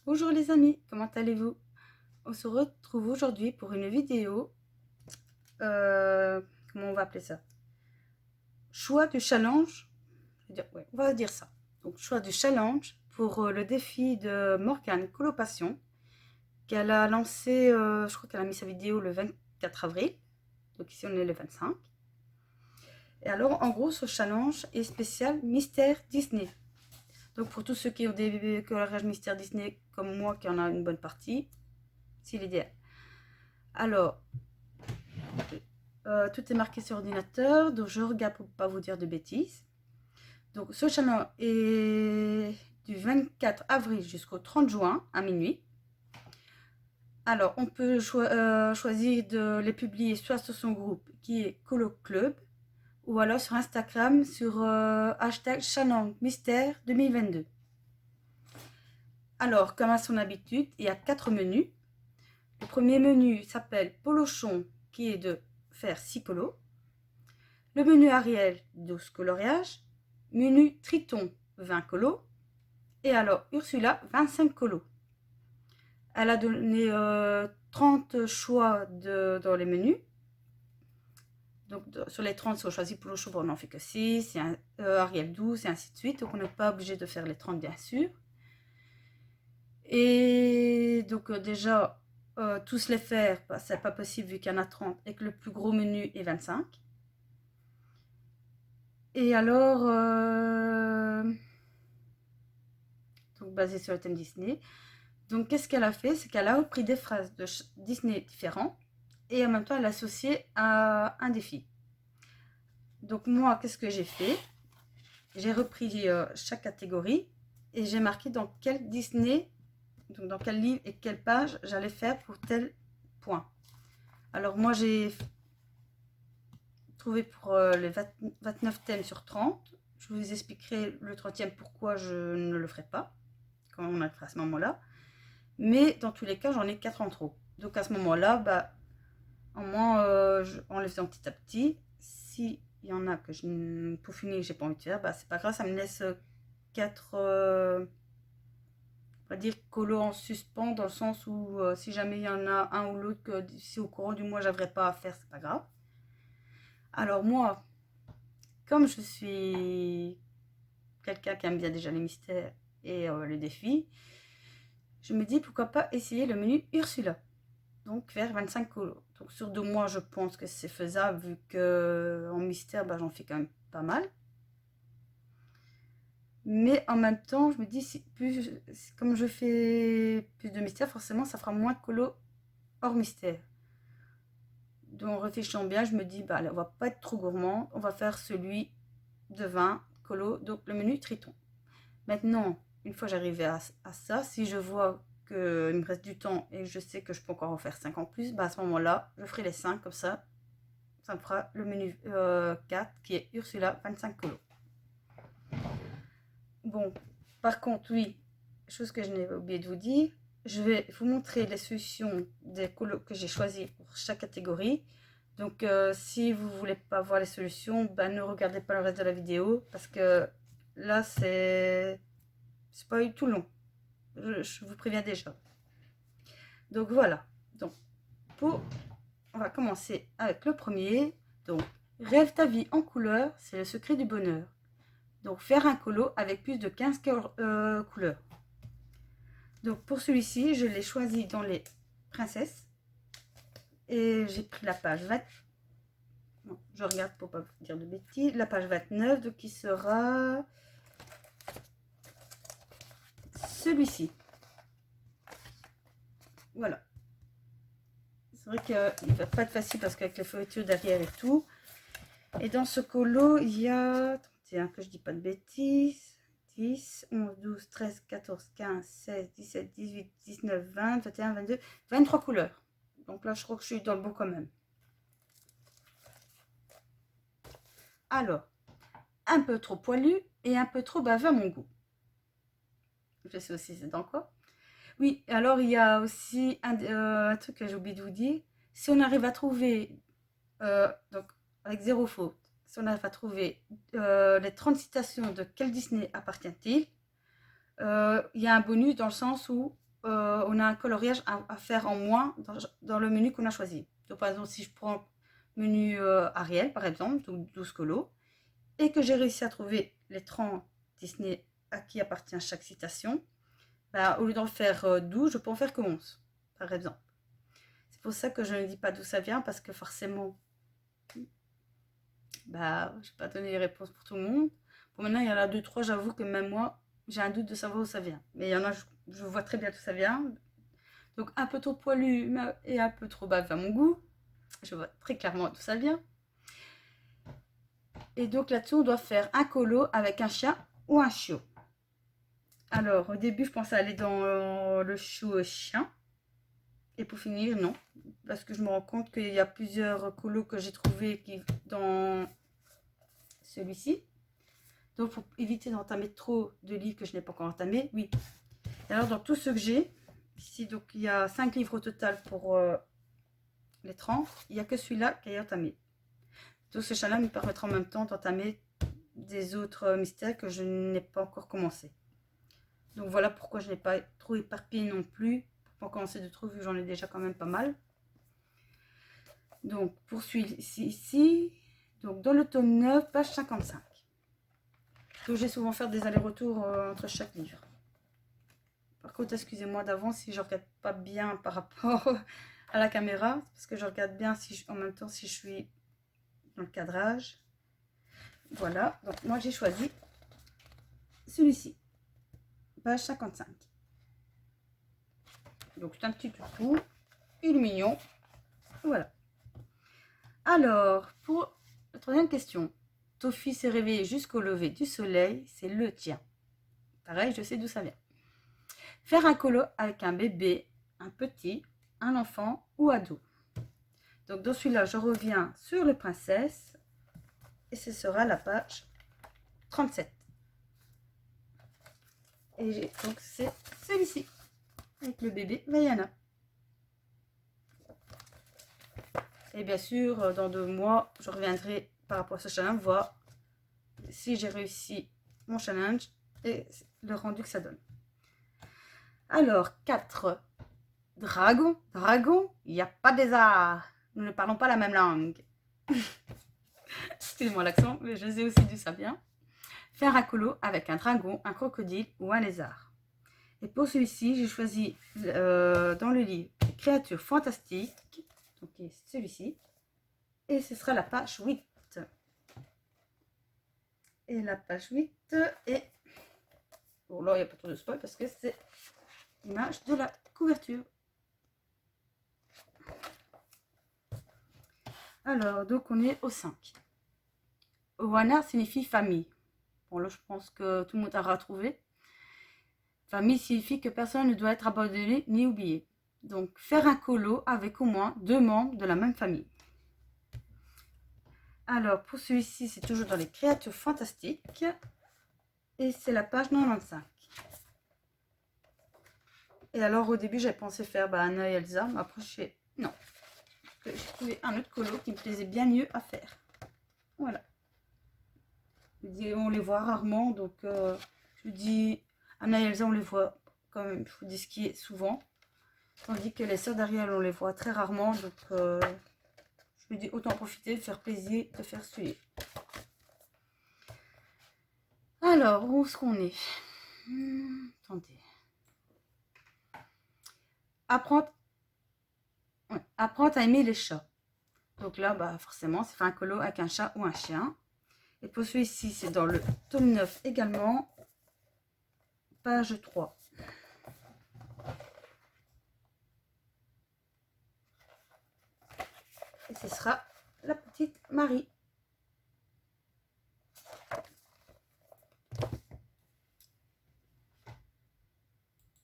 Bonjour les amis, comment allez-vous? On se retrouve aujourd'hui pour une vidéo, comment on va appeler ça? Choix du challenge, ouais, on va dire ça. Donc choix du challenge pour le défi de Morgane Colopassion qu'elle a lancé, je crois qu'elle a mis sa vidéo le 24 avril, donc ici on est le 25. Et alors en gros ce challenge est spécial Mystère Disney. Donc pour tous ceux qui ont des coloriages Mystère Disney comme moi qui en a une bonne partie, c'est l'idéal. Alors, tout est marqué sur ordinateur, donc je regarde pour ne pas vous dire de bêtises. Donc ce challenge est du 24 avril jusqu'au 30 juin à minuit. Alors on peut choisir de les publier soit sur son groupe qui est Colo Club ou alors sur Instagram sur hashtag Challenge Mystère 2022. Alors comme à son habitude, il y a 4 menus. Le premier menu s'appelle Polochon qui est de faire 6 colos. Le menu Ariel, 12 coloriages. Menu Triton, 20 colos. Et alors Ursula, 25 colos. Elle a donné 30 choix dans les menus. Donc sur les 30, si on choisit pour le choix, on n'en fait que 6. Ariel 12 et ainsi de suite. Donc on n'est pas obligé de faire les 30 bien sûr. Et donc déjà, tous les faire, bah, c'est pas possible vu qu'il y en a 30 et que le plus gros menu est 25. Et alors, donc basé sur le thème Disney. Donc qu'est-ce qu'elle a fait? C'est qu'elle a repris des phrases de Disney différents et en même temps elle l'a associé à un défi. Donc moi, qu'est-ce que j'ai fait? J'ai repris chaque catégorie et j'ai marqué dans quel Disney, donc dans quel livre et quelle page j'allais faire pour tel point. Alors moi j'ai trouvé pour les 29 thèmes sur 30. Je vous expliquerai le 30e pourquoi je ne le ferai pas quand on arrivera à ce moment-là. Mais dans tous les cas, j'en ai 4 en trop. Donc à ce moment-là, bah, au moins, en les faisant petit à petit, s'il y en a que pour finir, j'ai pas envie de faire, bah, c'est pas grave, ça me laisse 4, on va dire, colos en suspens, dans le sens où si jamais il y en a un ou l'autre que si au courant du mois, j'arriverai pas à faire, c'est pas grave. Alors moi, comme je suis quelqu'un qui aime bien déjà les mystères et les défis, je me dis pourquoi pas essayer le menu Ursula. Donc vers 25 colos. Donc sur 2 mois, je pense que c'est faisable vu que en mystère, bah, j'en fais quand même pas mal. Mais en même temps, je me dis, comme je fais plus de mystère, forcément, ça fera moins de colos hors mystère. Donc en réfléchissant bien, je me dis, bah, allez, on va pas être trop gourmand, on va faire celui de 20 colos, donc le menu Triton. Maintenant, une fois j'arrive à ça, si je vois qu'il me reste du temps et je sais que je peux encore en faire 5 en plus, bah à ce moment-là, je ferai les 5 comme ça. Ça me fera le menu 4 qui est Ursula 25 colos. Bon, par contre, oui, chose que je n'ai oublié de vous dire, je vais vous montrer les solutions des colos que j'ai choisis pour chaque catégorie. Donc, si vous ne voulez pas voir les solutions, ben, ne regardez pas le reste de la vidéo parce que là, c'est pas du tout long. Je vous préviens déjà. Donc voilà. Donc, on va commencer avec le premier. Donc, rêve ta vie en couleur, c'est le secret du bonheur. Donc, faire un colo avec plus de 15 couleurs. Donc, pour celui-ci, je l'ai choisi dans les princesses. Et j'ai pris la page 20. Non, je regarde pour pas vous dire de bêtises. La page 29, donc qui sera celui-ci. Voilà. C'est vrai qu'il ne va pas être facile parce qu'avec les feuilletures derrière et tout. Et dans ce colo, il y a, attendez, que je dis pas de bêtises, 10, 11, 12, 13, 14, 15, 16, 17, 18, 19, 20, 21, 22, 23 couleurs. Donc là, je crois que je suis dans le bon quand même. Alors, un peu trop poilu et un peu trop baveux à mon goût. Je sais aussi c'est dans quoi. Oui, alors il y a aussi un truc que j'ai oublié de vous dire. Si on arrive à trouver, donc avec zéro faute, si on arrive à trouver les 30 citations de quel Disney appartient-il, il y a un bonus dans le sens où on a un coloriage à faire en moins dans le menu qu'on a choisi. Donc par exemple, si je prends menu Ariel, par exemple, donc 12 colos, et que j'ai réussi à trouver les 30 Disney à qui appartient chaque citation, bah, au lieu d'en faire 12, je peux en faire que 11, par exemple. C'est pour ça que je ne dis pas d'où ça vient, parce que forcément, bah, je ne vais pas donner les réponses pour tout le monde. Pour maintenant, il y en a 2-3, j'avoue que même moi, j'ai un doute de savoir où ça vient. Mais il y en a, je vois très bien d'où ça vient. Donc un peu trop poilu et un peu trop bave à mon goût. Je vois très clairement d'où ça vient. Et donc là-dessus, on doit faire un colo avec un chien ou un chiot. Alors, au début, je pensais aller dans le chiot chien. Et pour finir, non. Parce que je me rends compte qu'il y a plusieurs colos que j'ai trouvés dans celui-ci. Donc, pour éviter d'entamer trop de livres que je n'ai pas encore entamés, oui. Et alors, dans tout ce que j'ai, ici, donc il y a 5 livres au total pour les 30. Il n'y a que celui-là qui est entamé. Donc, ce chat-là me permettra en même temps d'entamer des autres mystères que je n'ai pas encore commencé. Donc, voilà pourquoi je n'ai pas trop éparpillé non plus. Pour commencer de trop, vu que j'en ai déjà quand même pas mal. Donc, pour celui-ci, donc dans le tome 9, page 55. Donc, j'ai souvent faire des allers-retours entre chaque livre. Par contre, excusez-moi d'avance si je ne regarde pas bien par rapport à la caméra, parce que je regarde bien en même temps si je suis dans le cadrage. Voilà, donc moi j'ai choisi celui-ci, page 55. Donc c'est un petit toutou, il est mignon. Voilà. Alors, pour la troisième question, ton fils s'est réveillé jusqu'au lever du soleil, c'est le tien. Pareil, je sais d'où ça vient. Faire un colo avec un bébé, un petit, un enfant ou ado. Donc dans celui-là, je reviens sur les princesses et ce sera la page 37. Et donc c'est celui-ci, avec le bébé Vaiana. Et bien sûr, dans 2 mois, je reviendrai par rapport à ce challenge, voir si j'ai réussi mon challenge et le rendu que ça donne. Alors, 4. Dragon. Dragon, il n'y a pas des arts. Nous ne parlons pas la même langue. Excusez-moi l'accent, mais je sais aussi d'où ça vient. Faire un colo avec un dragon, un crocodile ou un lézard. Et pour celui-ci, j'ai choisi dans le livre Créatures fantastiques, donc celui-ci, et ce sera la page 8. Et la page 8 est... Bon, là, il n'y a pas trop de spoil parce que c'est l'image de la couverture. Alors, donc on est au 5. Owana signifie famille. Bon, là, je pense que tout le monde aura trouvé. Famille signifie que personne ne doit être abandonné ni oublié. Donc, faire un colo avec au moins 2 membres de la même famille. Alors, pour celui-ci, c'est toujours dans les créatures fantastiques. Et c'est la page 95. Et alors, au début, j'avais pensé faire Anna et Elsa. Mais après, je fais non. J'ai trouvé un autre colo qui me plaisait bien mieux à faire. Voilà. On les voit rarement. Donc, je dis Anna et Elsa, on les voit quand même, je vous dis ce qui est souvent. Tandis que les sœurs d'Ariel, on les voit très rarement. Donc, je me dis autant profiter, de faire plaisir, de faire celui-là. Alors, où est-ce qu'on est, attendez. Apprendre à aimer les chats. Donc là, forcément, c'est faire un colo avec un chat ou un chien. Et pour celui-ci, c'est dans le tome 9 également, page 3. Et ce sera la petite Marie.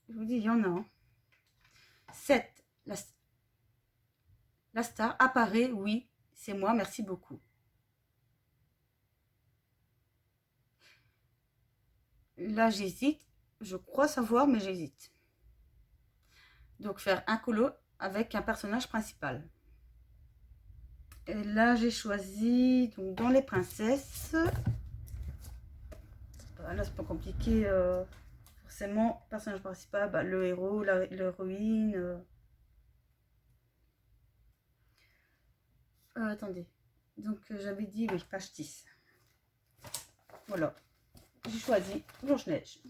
Je vous dis, il y en a un. 7. La star apparaît, oui, c'est moi, merci beaucoup. Là, j'hésite. Je crois savoir, mais j'hésite. Donc, faire un colo avec un personnage principal. Et là, j'ai choisi, donc, dans les princesses. Là, c'est pas compliqué. forcément, personnage principal, bah, le héros, l'héroïne. Attendez. Donc, j'avais dit, oui, page 10. Voilà. J'ai choisi Blanche-Neige.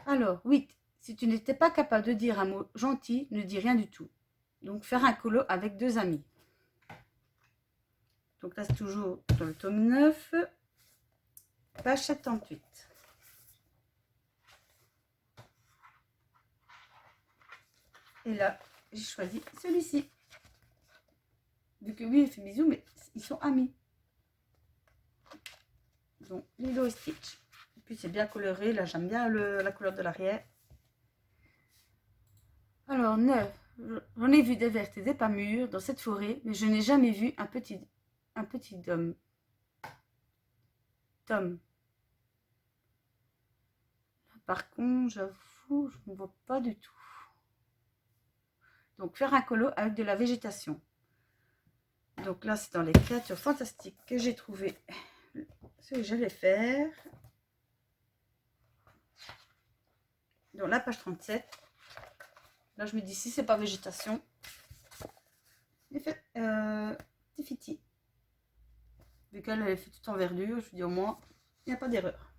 Alors, 8. Si tu n'étais pas capable de dire un mot gentil, ne dis rien du tout. Donc, faire un colo avec 2 amis. Donc là, c'est toujours dans le tome 9, page 78. Et là, j'ai choisi celui-ci. Vu que oui, il fait bisous, mais ils sont amis. Donc, Lilo et Stitch. Et puis, c'est bien coloré. Là, j'aime bien la couleur de l'arrière. Alors, 9. J'en ai vu des vertes et des pas mûres dans cette forêt, mais je n'ai jamais vu un petit homme. Tom. Par contre, j'avoue, je ne vois pas du tout. Donc, faire un colo avec de la végétation. Donc là, c'est dans les créatures fantastiques que j'ai trouvé ce que j'allais faire. Dans la page 37. Là, je me dis, si c'est pas végétation, j'ai fait Tiffiti. Vu qu'elle avait fait tout en verdure, je me dis au moins, il n'y a pas d'erreur.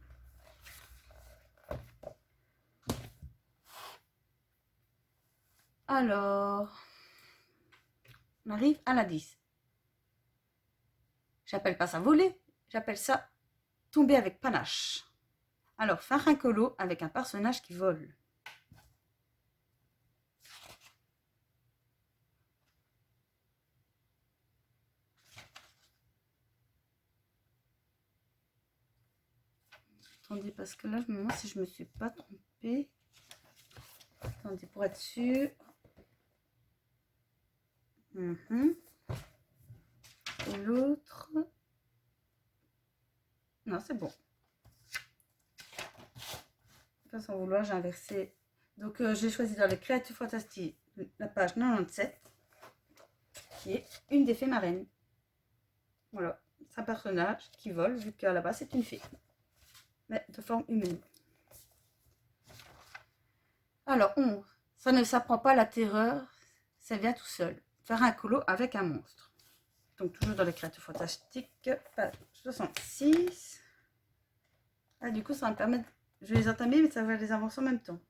Alors, on arrive à la 10. J'appelle pas ça voler, j'appelle ça tomber avec panache. Alors, faire un colo avec un personnage qui vole. Attendez, parce que là, je me demande si je me suis pas trompée. Attendez, pour être sûr. Et l'autre. Non, c'est bon. Enfin, sans vouloir, j'ai inversé. Donc, j'ai choisi dans les créatures fantastiques la page 97, qui est une des fées marraines. Voilà, c'est un personnage qui vole, vu qu'à la base, c'est une fée, mais de forme humaine. Alors, 11. Ça ne s'apprend pas la terreur, ça vient tout seul. Faire un colo avec un monstre. Donc, toujours dans les créatures fantastiques, page 66. Ah, du coup, ça va me permettre. Je vais les entamer, mais ça va les avancer en même temps.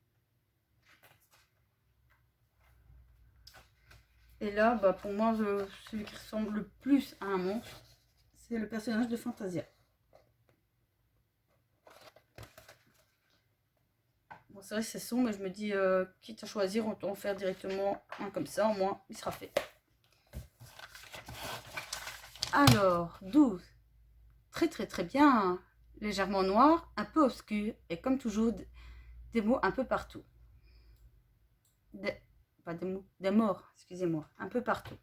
Et là, bah, pour moi, celui qui ressemble le plus à un monstre, c'est le personnage de Fantasia. Bon, c'est vrai que c'est son, mais je me dis, quitte à choisir, autant en faire directement un comme ça, au moins, il sera fait. Alors, 12. Très très très bien. Légèrement noir, un peu obscur, et comme toujours, des mots un peu partout. Pas des mots, des morts, excusez-moi, un peu partout.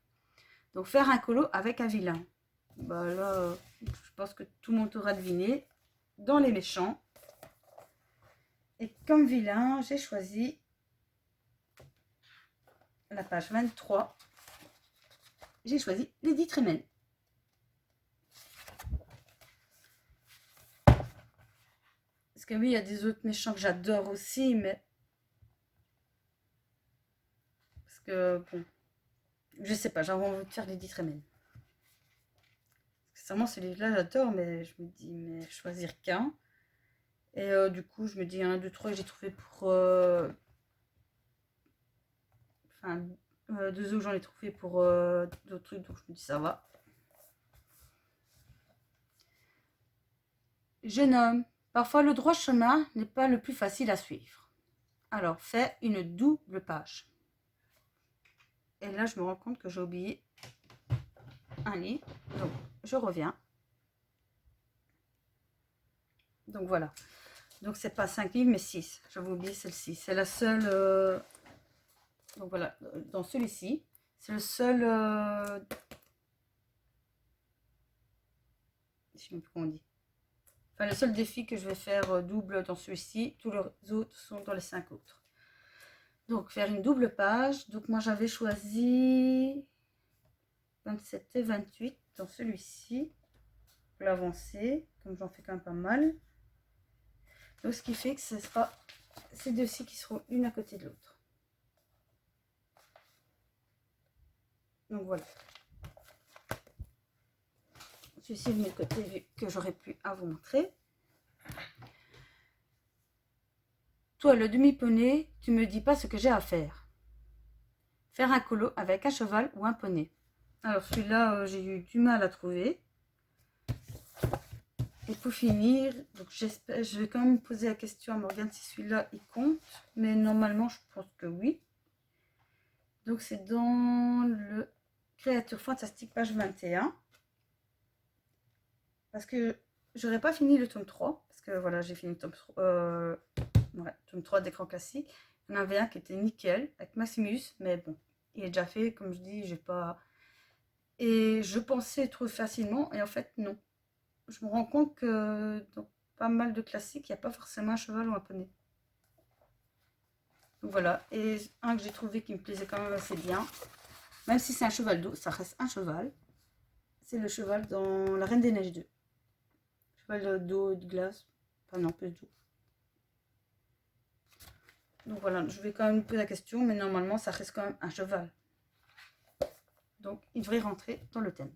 Donc, faire un colo avec un vilain. Bah là, je pense que tout le monde aura deviné. Dans les méchants. Et comme vilain, j'ai choisi la page 23. J'ai choisi Lady Tremaine. Parce que oui, il y a des autres méchants que j'adore aussi, mais... Parce que, bon... Je sais pas, j'ai envie de faire Lady Tremaine. Sincèrement, celui-là, j'adore, mais je me dis, mais choisir qu'un. Et du coup, je me dis, il y en a 2, 3 que j'ai trouvé pour... Enfin, 2 autres, j'en ai trouvé pour d'autres trucs, donc je me dis, ça va. Jeune homme, parfois le droit chemin n'est pas le plus facile à suivre. Alors, fais une double page. Et là, je me rends compte que j'ai oublié un livre. Donc, je reviens. Donc, voilà. Donc, c'est pas 5 livres, mais 6. J'avais oublié celle-ci. C'est la seule... Donc, voilà. Dans celui-ci, c'est le seul... Je sais même plus comment on dit. Enfin, le seul défi que je vais faire double dans celui-ci. Tous les autres sont dans les 5 autres. Donc, faire une double page. Donc, moi, j'avais choisi 27 et 28 dans celui-ci. l'avancer, comme j'en fais quand même pas mal. Donc ce qui fait que ce sera ces deux-ci qui seront une à côté de l'autre. Donc voilà. Celui-ci est venu de côté vu que j'aurais pu à vous montrer. Toi, le demi-poney, tu me dis pas ce que j'ai à faire. Faire un colo avec un cheval ou un poney. Alors celui-là, j'ai eu du mal à trouver. Et pour finir, donc j'espère, je vais quand même poser la question à Morgane si celui-là il compte. Mais normalement, je pense que oui. Donc c'est dans le Créatures Fantastiques, page 21. Parce que j'aurais pas fini le tome 3. Parce que voilà, j'ai fini le tome 3. Ouais, tome 3 d'écran classique. Il y en avait un qui était nickel avec Maximus, mais bon, il est déjà fait, comme je dis, j'ai pas. Et je pensais trouver facilement, et en fait, non. Je me rends compte que dans pas mal de classiques, il n'y a pas forcément un cheval ou un poney. Donc voilà, et un que j'ai trouvé qui me plaisait quand même assez bien, même si c'est un cheval d'eau, ça reste un cheval. C'est le cheval dans La Reine des Neiges 2. Cheval d'eau et de glace, enfin non, plus d'eau. Donc voilà, je vais quand même poser la question, mais normalement, ça reste quand même un cheval. Donc, il devrait rentrer dans le thème.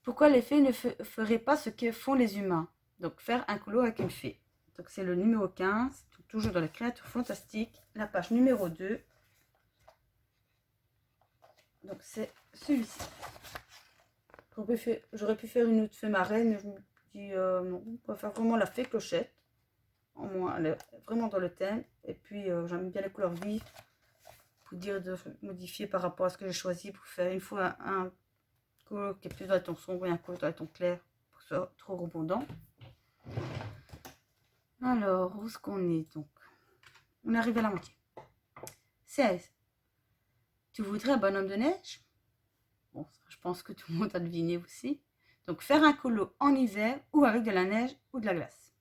Pourquoi les fées ne feraient pas ce que font les humains? Donc, faire un colo avec une fée. Donc, c'est le numéro 15, toujours dans les Créatures Fantastiques, la page numéro 2. Donc, c'est celui-ci. J'aurais pu faire une autre fée marraine, mais je me dis non, on va faire vraiment la fée clochette. Au moins, elle est vraiment dans le thème. Et puis, j'aime bien les couleurs vives. Pour dire de modifier par rapport à ce que j'ai choisi pour faire une fois un colo qui est plus dans le ton sombre et un colo dans le ton clair pour que ce soit trop rebondant. Alors, où est-ce qu'on est donc? On arrive à la moitié. 16. Tu voudrais un bonhomme de neige? Bon, je pense que tout le monde a deviné aussi. Donc, faire un colo en hiver ou avec de la neige ou de la glace.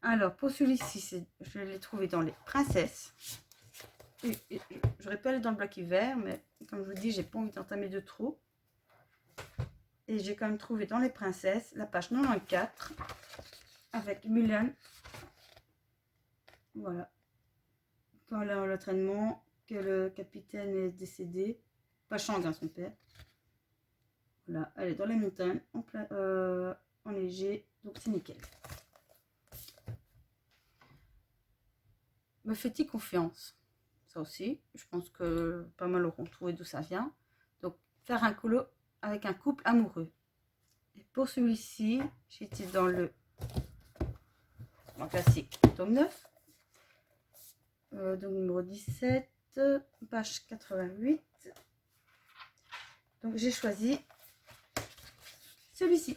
Alors, pour celui-ci, je l'ai trouvé dans les princesses. J'aurais pu aller dans le black hiver, mais comme je vous dis, j'ai pas envie d'entamer de trop. Et j'ai quand même trouvé dans les princesses la page 94 avec Mulan. Voilà. Quand l'entraînement, que le capitaine est décédé. Pas Shang, hein, son père. Voilà, elle est dans les montagnes, en léger, donc c'est nickel. Me fait-il confiance? Ça aussi, je pense que pas mal auront trouvé d'où ça vient. Donc, faire un colo avec un couple amoureux. Et pour celui-ci, j'étais dans le classique, tome 9. Donc, numéro 17, page 88. Donc, j'ai choisi celui-ci.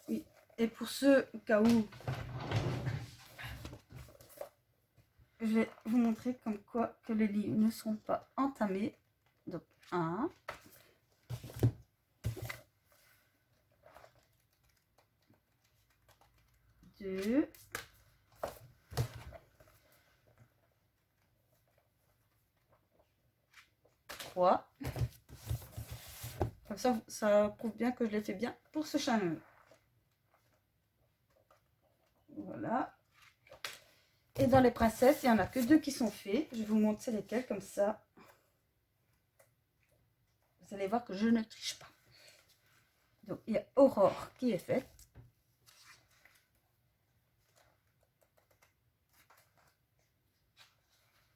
Oui. Et pour ce cas où, je vais vous montrer comme quoi que les livres ne sont pas entamés. Donc 1, 2, 3. Comme ça prouve bien que je l'ai fait bien pour ce channel. Voilà. Et dans les princesses, il n'y en a que 2 qui sont faits. Je vais vous montrer lesquels, comme ça. Vous allez voir que je ne triche pas. Donc, il y a Aurore qui est faite.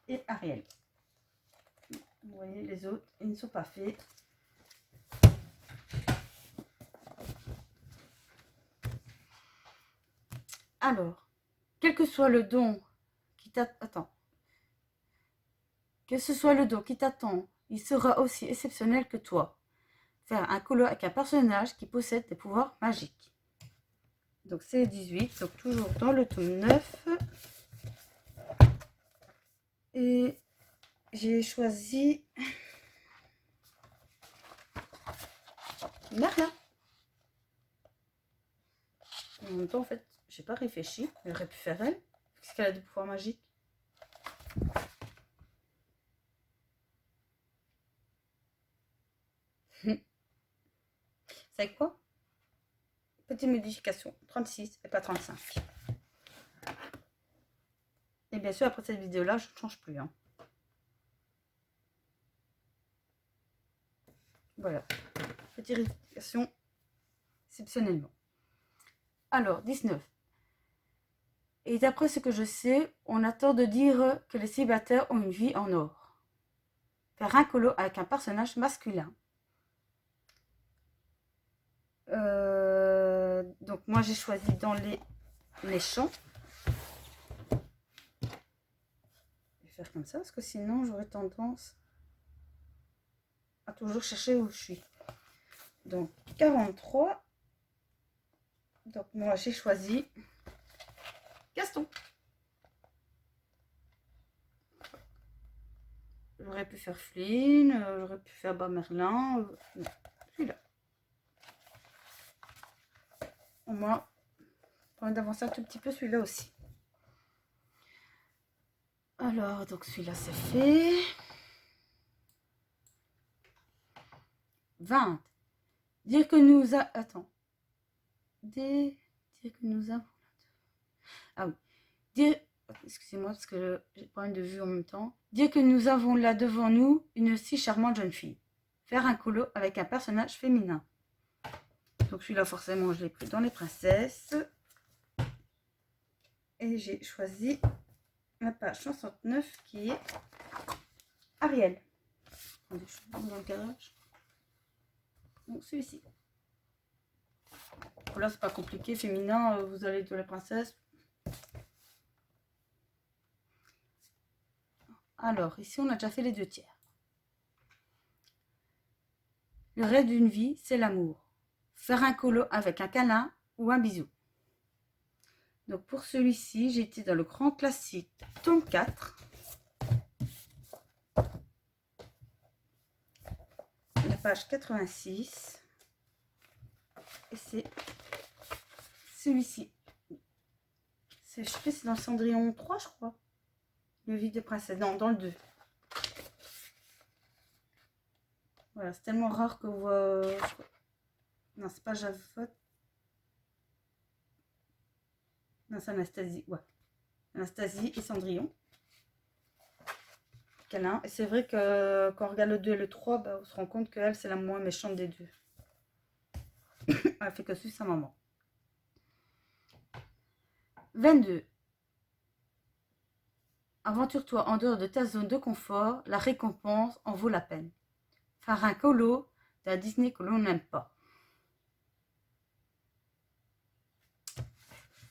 Et Ariel. Vous voyez, les autres, ils ne sont pas faits. Alors, quel que soit le don qui t'attend, que ce soit le don qui t'attend, il sera aussi exceptionnel que toi. Faire un colo avec un personnage qui possède des pouvoirs magiques. Donc c'est 18, donc toujours dans le tome 9. Et j'ai choisi Merlin. En même temps, en fait, j'ai pas réfléchi. Elle aurait pu faire elle, parce qu'elle a des pouvoirs magiques. C'est quoi? Petite modification, 36 et pas 35. Et bien sûr, après cette vidéo-là, je ne change plus. Hein. Voilà. Petite rectification exceptionnellement. Alors, 19. Et d'après ce que je sais, on a tort de dire que les célibataires ont une vie en or. Faire un colo avec un personnage masculin. Donc moi j'ai choisi dans les méchants. Je vais faire comme ça parce que sinon j'aurais tendance à toujours chercher où je suis. Donc 43. Donc moi j'ai choisi Gaston. J'aurais pu faire Flynn, j'aurais pu faire Bas Merlin. Non, celui-là. Au moins, pour d'avancer un tout petit peu celui-là aussi. Alors, donc celui-là c'est fait. 20. Dire que nous a... Attends. Dire que nous avons... Ah oui. Dire... Excusez-moi parce que j'ai pas problème de vue en même temps. Dire que nous avons là devant nous une si charmante jeune fille. Faire un colo avec un personnage féminin. Donc celui-là forcément je l'ai pris dans les princesses. Et j'ai choisi la page 69 qui est Ariel. Attendez, je suis dans le cadrage. Donc celui-ci. Là c'est pas compliqué, féminin, vous allez de la princesse. Alors ici on a déjà fait les 2 tiers. Le rêve d'une vie, c'est l'amour. Faire un colo avec un câlin ou un bisou. Donc pour celui-ci, j'ai été dans le grand classique, tome 4. La page 86. Et c'est celui-ci. Je sais plus, c'est dans le Cendrillon 3, je crois. Le vide de princesse. Non, dans le 2. Voilà, c'est tellement rare que vous... Non, c'est pas Javotte. Non, c'est Anastasie. Ouais. Anastasie et Cendrillon. Câlin. Et c'est vrai que quand on regarde le 2 et le 3, bah, on se rend compte qu'elle, c'est la moins méchante des deux. Elle fait que suivre sa maman. 22. Aventure-toi en dehors de ta zone de confort, la récompense en vaut la peine. Faire un colo d'un Disney que l'on n'aime pas.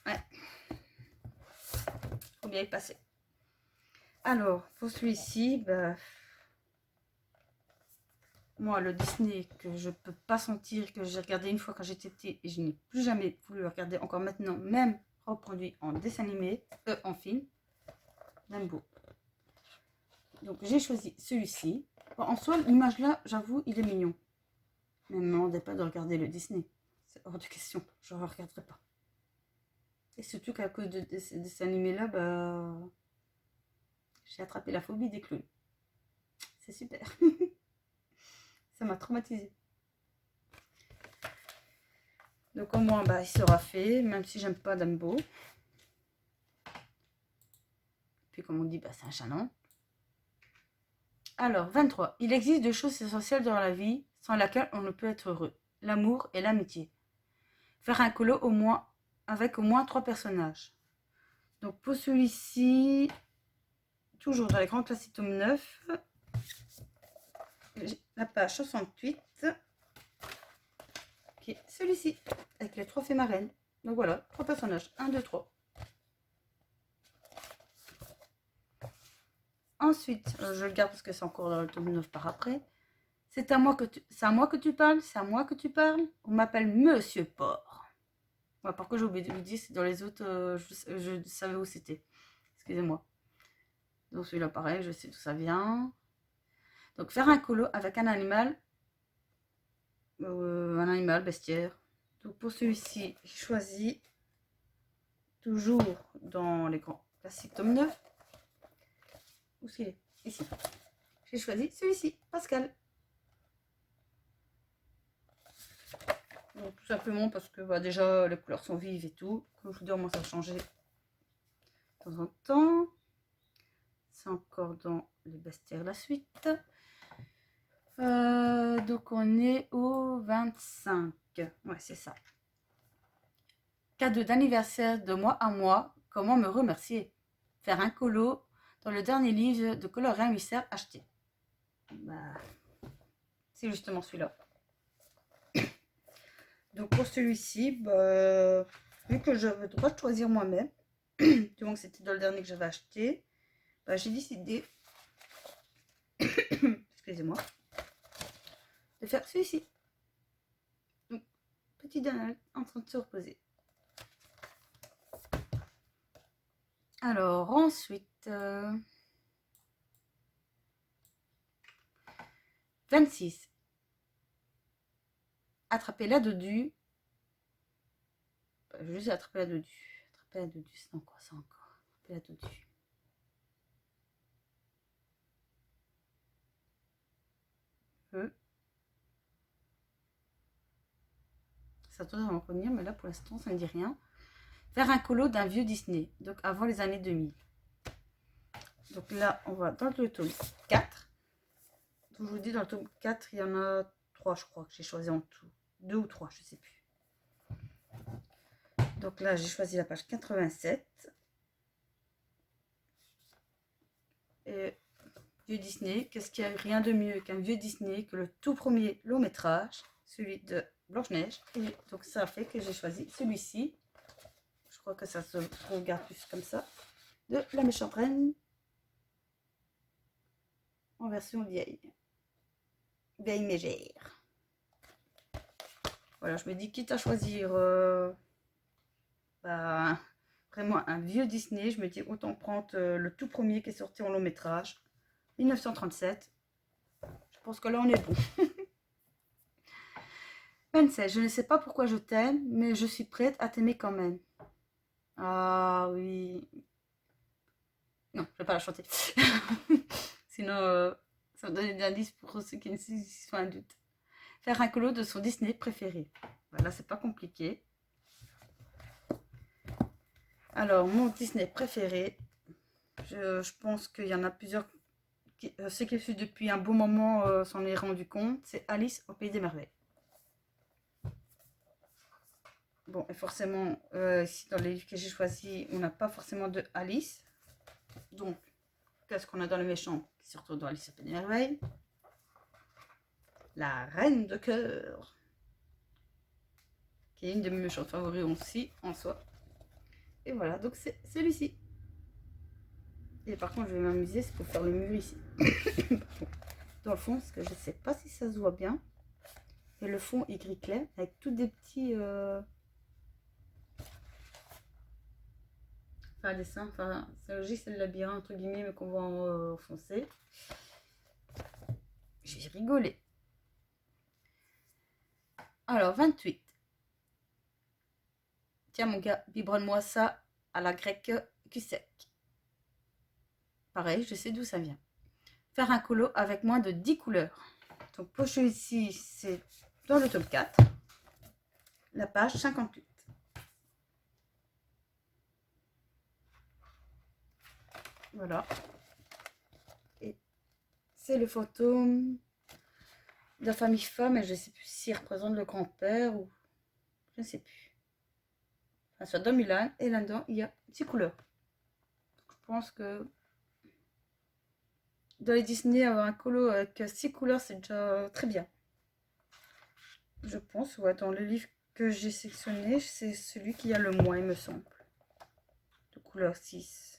Ouais. Faut bien y passer. Alors, pour celui-ci, bah, moi, le Disney que je peux pas sentir, que j'ai regardé une fois quand j'étais petite et je n'ai plus jamais voulu le regarder encore maintenant, même reproduit en dessin animé, en film, Dumbo. Donc, j'ai choisi celui-ci. Bon, en soi, l'image là, j'avoue, il est mignon. Mais ne me demandez pas de regarder le Disney. C'est hors de question. Je ne le regarderai pas. Et surtout qu'à cause de ces dessins animés-là, bah, j'ai attrapé la phobie des clowns. C'est super. Ça m'a traumatisée. Donc au moins, bah, il sera fait, même si j'aime pas Dumbo. Puis comme on dit, bah, c'est un chaland. Alors, 23. Il existe deux choses essentielles dans la vie sans laquelle on ne peut être heureux. L'amour et l'amitié. Faire un colo avec au moins 3 personnages. Donc pour celui-ci, toujours dans les grands classiques tome 9, la page 68, qui est celui-ci, avec les 3 fées marraines. Donc voilà, 3 personnages, 1, 2, 3. Ensuite, je le garde parce que c'est encore dans le tome 9 par après. C'est à moi que tu parles, c'est à moi que tu parles. On m'appelle Monsieur Porc. Ouais, par contre, j'ai oublié de vous dire, c'est dans les autres, je savais où c'était. Excusez-moi. Donc celui-là, pareil, je sais d'où ça vient. Donc faire un colo avec un animal bestiaire. Donc pour celui-ci, j'ai choisi, toujours dans les grands classiques tome 9. Où est-ce qu'il est? Ici. J'ai choisi celui-ci, Pascal. Donc, tout simplement parce que bah, déjà les couleurs sont vives et tout. Comme je vous dis, on commence à changer de temps en temps. C'est encore dans les bestiaires la suite. Donc on est au 25. Ouais, c'est ça. Cadeau d'anniversaire de moi à moi. Comment me remercier? Faire un colo dans le dernier livre de coloris mystère acheté. Bah, c'est justement celui-là. Donc pour celui-ci, bah, vu que j'avais le droit de choisir moi-même, du moment que c'était dans le dernier que j'avais acheté, bah, j'ai décidé, excusez-moi, de faire celui-ci. Donc, petit Donald en train de se reposer. Alors ensuite, 26. Attraper la dodue. Je vais juste attraper la dodue. Attraper la dodue, c'est dans quoi ça encore? Attraper la dodue. Ça doit en revenir, mais là pour l'instant ça ne dit rien. Faire un colo d'un vieux Disney, donc avant les années 2000. Donc là, on va dans le tome 4. Donc je vous dis, dans le tome 4, il y en a 3, je crois, que j'ai choisi en tout. 2 ou 3, je ne sais plus. Donc là, j'ai choisi la page 87. Et vieux Disney, qu'est-ce qu'il y a rien de mieux qu'un vieux Disney que le tout premier long métrage, celui de Blanche-Neige. Et donc ça fait que j'ai choisi celui-ci. Je crois que ça se regarde plus comme ça. De La Méchante Reine. En version vieille. Vieille mégère. Voilà, je me dis, quitte à choisir bah, vraiment un vieux Disney, je me dis autant prendre le tout premier qui est sorti en long métrage, 1937. Je pense que là on est bon. 27. Je ne sais pas pourquoi je t'aime, mais je suis prête à t'aimer quand même. Ah oui. Non, je vais pas la chanter. Sinon, ça me donne des indices pour ceux qui se font un doute. Faire un colo de son Disney préféré. Voilà, c'est pas compliqué. Alors, mon Disney préféré, je pense qu'il y en a plusieurs. Ceux qui suivent depuis un bon moment s'en est rendu compte. C'est Alice au Pays des Merveilles. Bon, et forcément, ici dans les livres que j'ai choisis, on n'a pas forcément de Alice. Donc, qu'est-ce qu'on a dans le méchant? Surtout dans Alice au Pays des Merveilles. La Reine de Cœur. Qui est une de mes méchantes favoris aussi, en soi. Et voilà, donc c'est celui-ci. Et par contre, je vais m'amuser, c'est pour faire le mur ici. Dans le fond, parce que je ne sais pas si ça se voit bien. Et le fond est gris clair, avec tous des petits... Enfin, dessin, enfin, c'est logique, c'est le labyrinthe, entre guillemets, mais qu'on voit en foncé. J'ai rigolé. Alors, 28. Tiens, mon gars, biberonne-moi ça à la grecque cul sec. Pareil, je sais d'où ça vient. Faire un colo avec moins de 10 couleurs. Donc, pour celui-ci, c'est dans le tome 4, la page 58. Voilà. Et c'est le fantôme de la famille femme, et je ne sais plus s'il représente le grand-père ou... Je ne sais plus. Enfin, soit dans Mulan, et là-dedans, il y a 6 couleurs. Donc, je pense que dans les Disney, avoir un colo avec 6 couleurs, c'est déjà très bien. Je pense, ouais, dans le livre que j'ai sélectionné, c'est celui qui a le moins, il me semble. De couleur 6.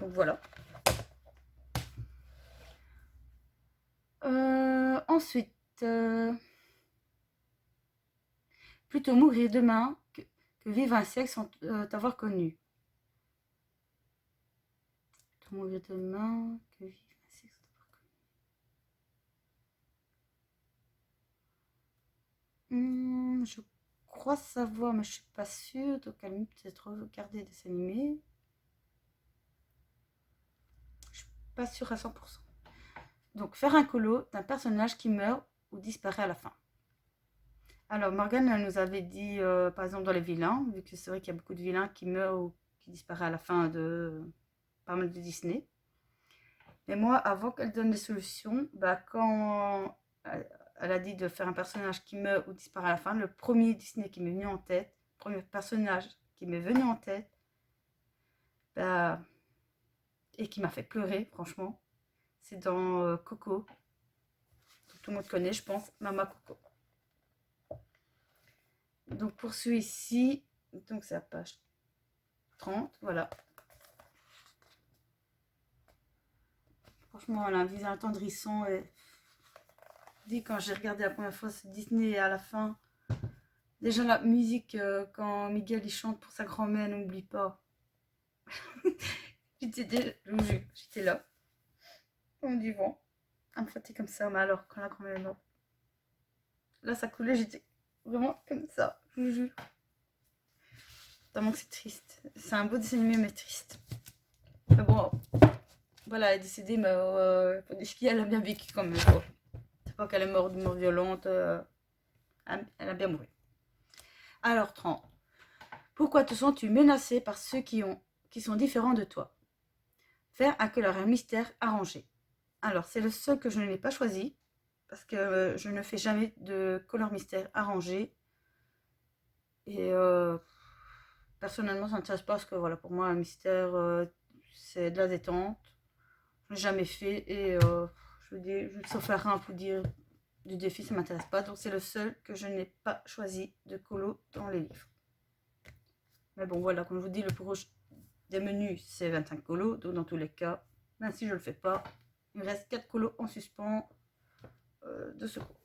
Donc voilà. Ensuite, plutôt mourir demain que vivre un siècle sans t'avoir connu. Plutôt mourir demain que vivre un siècle sans t'avoir connu. Je crois savoir, mais je suis pas sûre. Donc, à la limite, peut-être regarder des dessins animés. Je suis pas sûre à 100%. Donc, faire un colo d'un personnage qui meurt ou disparaît à la fin. Alors, Morgane, elle nous avait dit, par exemple, dans les vilains, vu que c'est vrai qu'il y a beaucoup de vilains qui meurent ou qui disparaissent à la fin de pas mal de Disney. Mais moi, avant qu'elle donne des solutions, bah, quand elle a dit de faire un personnage qui meurt ou disparaît à la fin, le premier Disney qui m'est venu en tête, le premier personnage qui m'est venu en tête, bah, et qui m'a fait pleurer, franchement, c'est dans Coco. Tout le monde connaît, je pense, Mama Coco. Donc pour celui-ci, donc c'est la page 30, voilà. Franchement, elle a un visage attendrissant et dit quand j'ai regardé la première fois ce Disney et à la fin, déjà la musique quand Miguel il chante pour sa grand-mère, n'oublie pas. Je vous jure, j'étais là, comme du vent, à me frotter comme ça, mais alors quand la grand-mère est morte, là ça coulait, j'étais vraiment comme ça, je vous jure. Tellement que c'est triste. C'est un beau dessin animé mais triste. Mais bon, voilà, elle est décédée, mais faut dire qu'elle a bien vécu quand même. C'est pas qu'elle est morte de mort violente, elle a bien mouru. Alors 30. Pourquoi te sens-tu menacé par ceux qui sont différents de toi? Faire un coloriage mystère arrangé. Alors, c'est le seul que je n'ai pas choisi, parce que je ne fais jamais de color mystère arrangé. Et personnellement, ça ne m'intéresse pas, parce que voilà, pour moi, un mystère, c'est de la détente. Je n'ai jamais fait, et je veux dire, sauf faire un pour dire du défi, ça ne m'intéresse pas. Donc, c'est le seul que je n'ai pas choisi de colo dans les livres. Mais bon, voilà, comme je vous dis, le plus proche des menus, c'est 25 colos. Donc, dans tous les cas, même si je ne le fais pas, il me reste 4 colos en suspens de secours.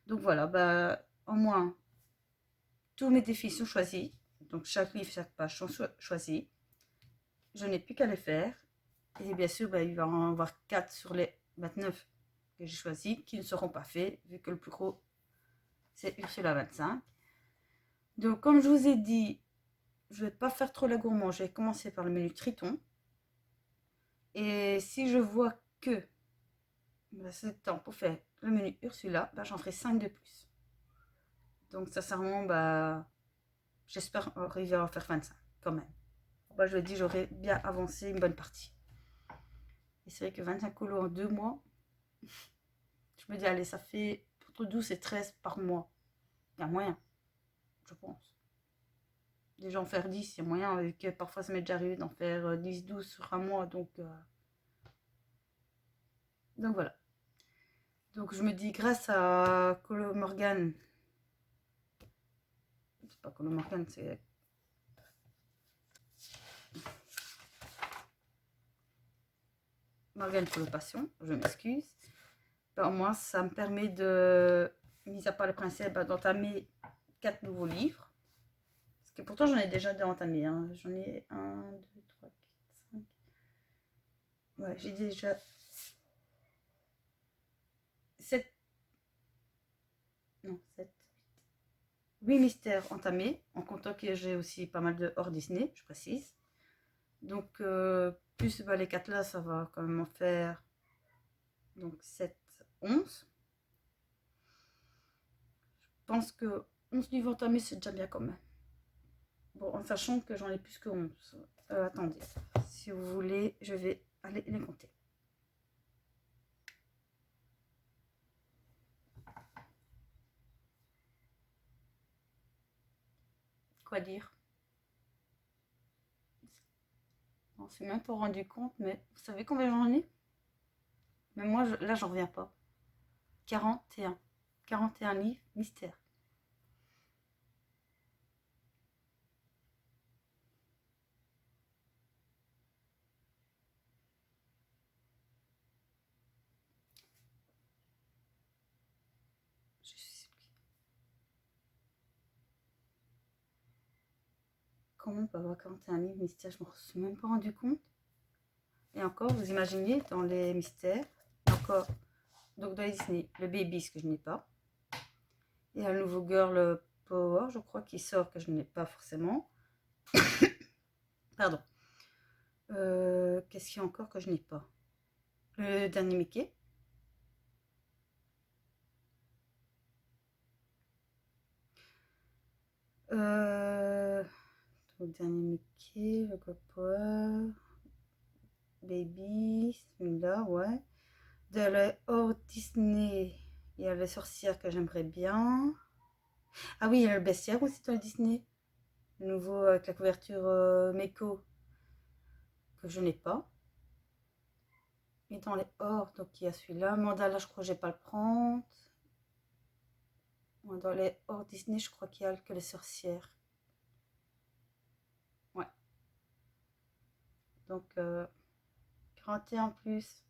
Donc, voilà, bah, au moins, tous mes défis sont choisis. Donc, chaque livre, chaque page sont choisis. Je n'ai plus qu'à les faire. Et bien sûr, bah, il va en avoir 4 sur les 29 que j'ai choisis qui ne seront pas faits, vu que le plus gros, c'est Ursula 25. Donc, comme je vous ai dit, je ne vais pas faire trop la gourmand. Je vais commencer par le menu Triton. Et si je vois que bah, c'est le temps pour faire le menu Ursula, bah, j'en ferai 5 de plus. Donc, sincèrement, bah, j'espère arriver à en faire 25 quand même. Bah, je dis, j'aurais bien avancé une bonne partie. Et c'est vrai que 25 colos en 2 mois, je me dis, allez, ça fait entre 12 et 13 par mois. Il y a moyen, je pense. Déjà en faire 10, il y a moyen, avec parfois ça m'est déjà arrivé d'en faire 10-12 sur un mois. Donc voilà. Donc je me dis, grâce à Colo Morgan, c'est pas Colo Morgan, c'est Morgan Colo Passion, je m'excuse. Ben, au moins, ça me permet de, mis à part les principes, d'entamer 4 nouveaux livres. Parce que pourtant, j'en ai déjà deux entamés. Hein. J'en ai 1, 2, 3, 4, 5. Ouais, j'ai déjà 7. Non, 7. 8 mystères entamés, en comptant que j'ai aussi pas mal de hors Disney, je précise. Donc, plus bah, les 4 là, ça va quand même en faire donc 7, 11. Je pense que 11 livres entamés, c'est déjà bien quand même. Bon, en sachant que j'en ai plus que 11. Attendez, si vous voulez, je vais aller les compter. Quoi dire? On ne s'est même pas rendu compte, mais vous savez combien j'en ai? Mais moi, là, j'en reviens pas. 41. 41 livres mystères. Je suis... Comment on peut avoir 41 livres mystères? Je ne me suis même pas rendu compte. Et encore, vous imaginez, dans les mystères, encore, donc dans les Disney, le Baby, ce que je n'ai pas. Il y a le nouveau Girl Power, je crois, qui sort, que je n'ai pas forcément. Pardon. Qu'est-ce qu'il y a encore que je n'ai pas? Le dernier Mickey. Donc, dernier Mickey, le Power, Baby, celui-là, ouais. De la hors Disney, il y a les sorcières que j'aimerais bien. Ah oui, il y a le bestiaire aussi dans le Disney. Le nouveau avec la couverture Meko que je n'ai pas. Et dans les hors, donc il y a celui-là. Mandala, je crois que je vais pas le prendre. Ouais, dans les hors Disney, je crois qu'il y a que les sorcières. Ouais. Donc 41 plus.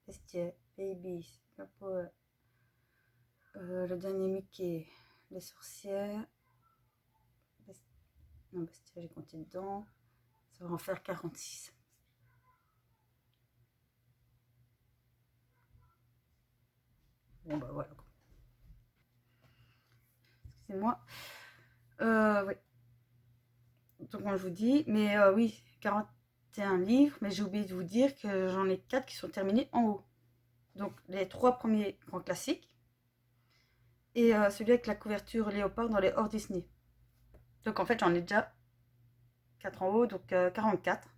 Bestiaire, Baby, le dernier Mickey, les sorcières. Non, Bestiaire, j'ai compté dedans. Ça va en faire 46. Bon, bah voilà. Excusez-moi. Oui. Donc, moi, je vous dis, mais oui, 41 livres, mais j'ai oublié de vous dire que j'en ai 4 qui sont terminés en haut. Donc, les 3 premiers grands classiques et celui avec la couverture léopard dans les hors Disney. Donc, en fait, j'en ai déjà 4 en haut, donc 44.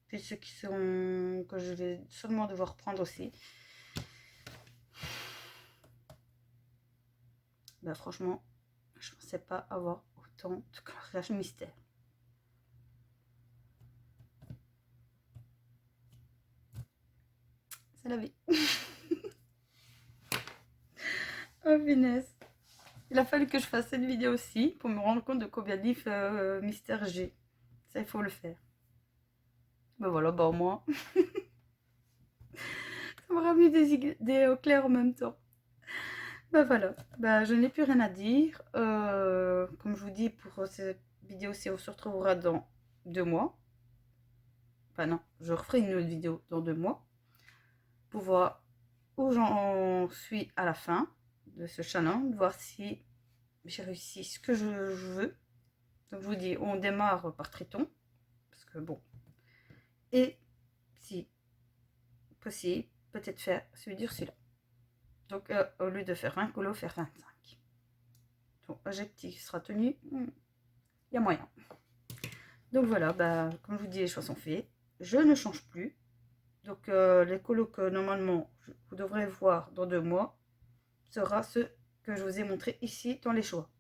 Puis ceux qui sont que je vais seulement devoir reprendre aussi. Bah, franchement, je ne pensais pas avoir autant de coloriage mystère. C'est la vie. Oh, finesse. Il a fallu que je fasse cette vidéo aussi pour me rendre compte de combien de livres mystère j'ai. Ça, il faut le faire. Ben voilà, bah au moins, ça m'aura mis des au clair en même temps. Ben voilà, ben, je n'ai plus rien à dire. Comme je vous dis, pour cette vidéo, si on se retrouvera dans 2 mois. Enfin non, je referai une autre vidéo dans 2 mois pour voir où j'en suis à la fin de ce challenge, voir si j'ai réussi ce que je veux. Donc je vous dis, on démarre par Triton, parce que bon, et si possible, peut-être faire celui durci-là. Donc au lieu de faire 20 colos, faire 25. Donc objectif sera tenu, il y a moyen. Donc voilà, bah, comme je vous dis, les choix sont faits. Je ne change plus. Donc les colos que normalement vous devrez voir dans 2 mois sera ce que je vous ai montré ici dans les choix.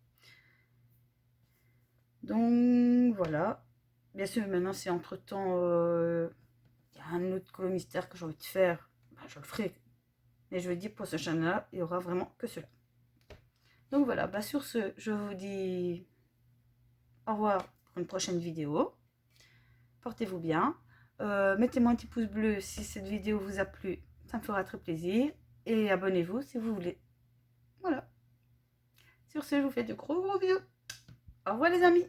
Donc voilà. Bien sûr, maintenant si entre temps il y a un autre colo mystère que j'ai envie de faire, bah, je le ferai. Mais je veux dire pour ce channel-là, il y aura vraiment que cela. Donc voilà, bah, sur ce, je vous dis au revoir pour une prochaine vidéo. Portez-vous bien. Mettez-moi un petit pouce bleu si cette vidéo vous a plu, ça me fera très plaisir. Et abonnez-vous si vous voulez. Voilà. Sur ce, je vous fais de gros bisous. Au revoir les amis.